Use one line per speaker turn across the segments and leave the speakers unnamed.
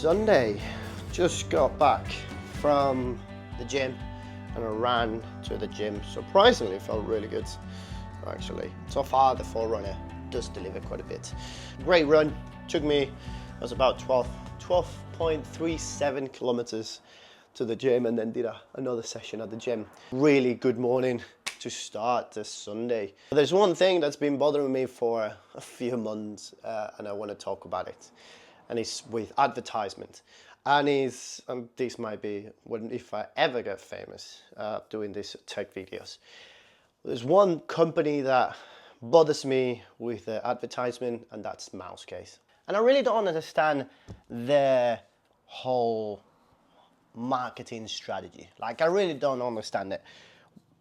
Sunday, just got back from the gym and I ran to the gym. Surprisingly, felt really good actually. So far the Forerunner does deliver quite a bit. Great run, took me, it was about 12.37 kilometers to the gym, and then did another session at the gym. Really good morning to start this Sunday. There's one thing that's been bothering me for a few months and I want to talk about it, and it's with advertisement. And this might be if I ever get famous doing these tech videos. There's one company that bothers me with advertisement, and that's Mous Cases. And I really don't understand their whole marketing strategy. Like, I really don't understand it.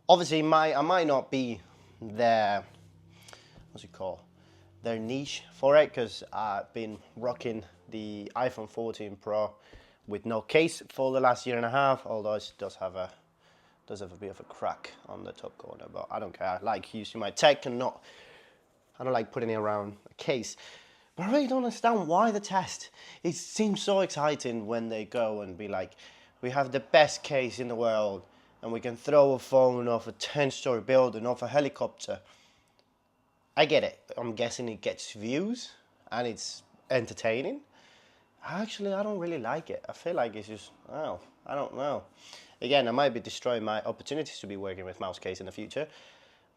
Obviously, I might not be their, their niche for it, because I've been rocking the iPhone 14 Pro with no case for the last year and a half, although it does have a bit of a crack on the top corner, but I don't care. I like using my tech and I don't like putting it around a case. But I really don't understand why the test. It seems so exciting when they go and be like, we have the best case in the world and we can throw a phone off a 10-story building, off a helicopter. I get it. I'm guessing it gets views and it's entertaining. Actually, I don't really like it. I feel like it's just, I don't know. Again, I might be destroying my opportunities to be working with Mous Cases in the future,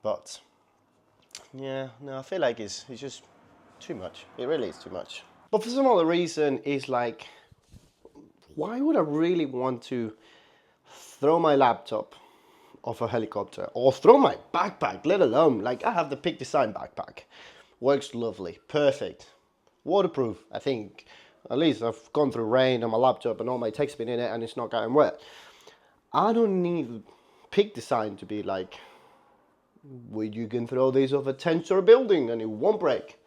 but yeah, no, I feel like it's just too much. It really is too much. But for some other reason, it's like, why would I really want to throw my laptop off a helicopter or throw my backpack, let alone, like, I have the Peak Design backpack. Works lovely, perfect, waterproof. I think at least I've gone through rain on my laptop and all my text been in it and it's not getting wet. I don't need Peak Design to be like, well, you can throw this off a 10-story building and it won't break.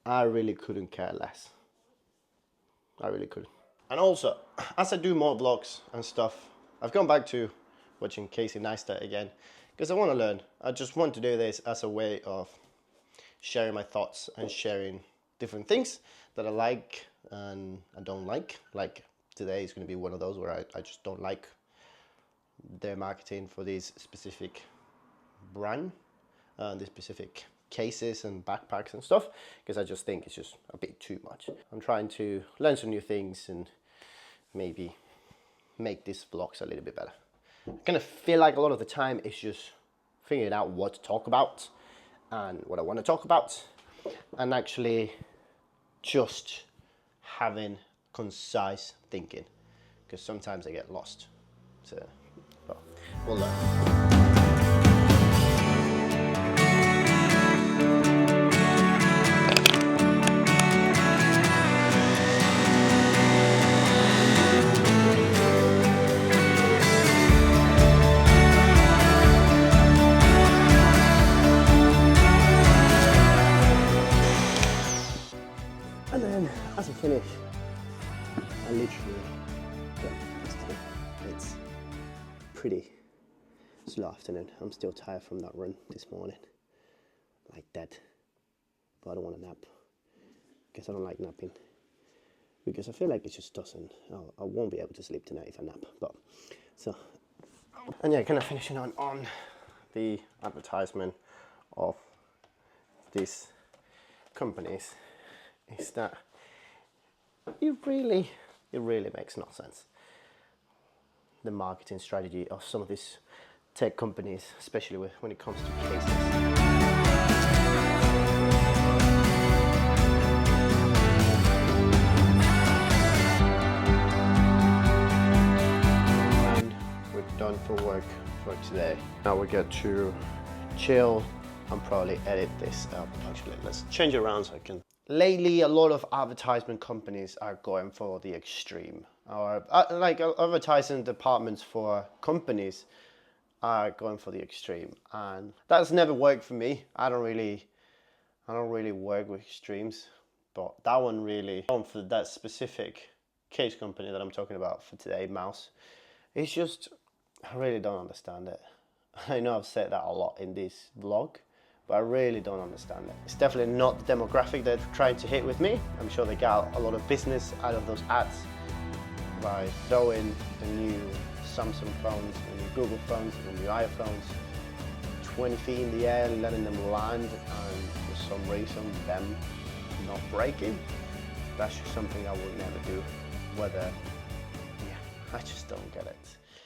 I really couldn't care less. I really couldn't. And also, as I do more vlogs and stuff, I've gone back to watching Casey Neistat again, because I want to learn. I just want to do this as a way of sharing my thoughts and sharing different things that I like and I don't like. Like today is going to be one of those where I just don't like their marketing for these specific brand, these specific cases and backpacks and stuff, because I just think it's just a bit too much. I'm trying to learn some new things and maybe make these vlogs a little bit better. I kind of feel like a lot of the time it's just figuring out what to talk about and what I want to talk about, and actually just having concise thinking, because sometimes I get lost. So, well, we'll learn. And then, as I finish, I literally get yesterday. It's pretty slow afternoon. I'm still tired from that run this morning, like dead. But I don't want to nap, because I don't like napping, because I feel like it just doesn't. I won't be able to sleep tonight if I nap. But so, and yeah, kind of finishing on the advertisement of these companies. Is that it really makes no sense. The marketing strategy of some of these tech companies, especially when it comes to cases. And we're done for work for today. Now we get to chill and probably edit this up. Actually, let's change it around so I can. Lately, a lot of advertisement companies are going for the extreme, or like advertising departments for companies are going for the extreme, and that's never worked for me. I don't really work with extremes, but that one really, for that specific case company that I'm talking about for today, Mous, it's just, I really don't understand it. I know I've said that a lot in this vlog, but I really don't understand it. It's definitely not the demographic they're trying to hit with me. I'm sure they got a lot of business out of those ads, by throwing the new Samsung phones, the new Google phones, the new iPhones 20 feet in the air, letting them land, and for some reason them not breaking. That's just something I will never do. Whether, yeah, I just don't get it.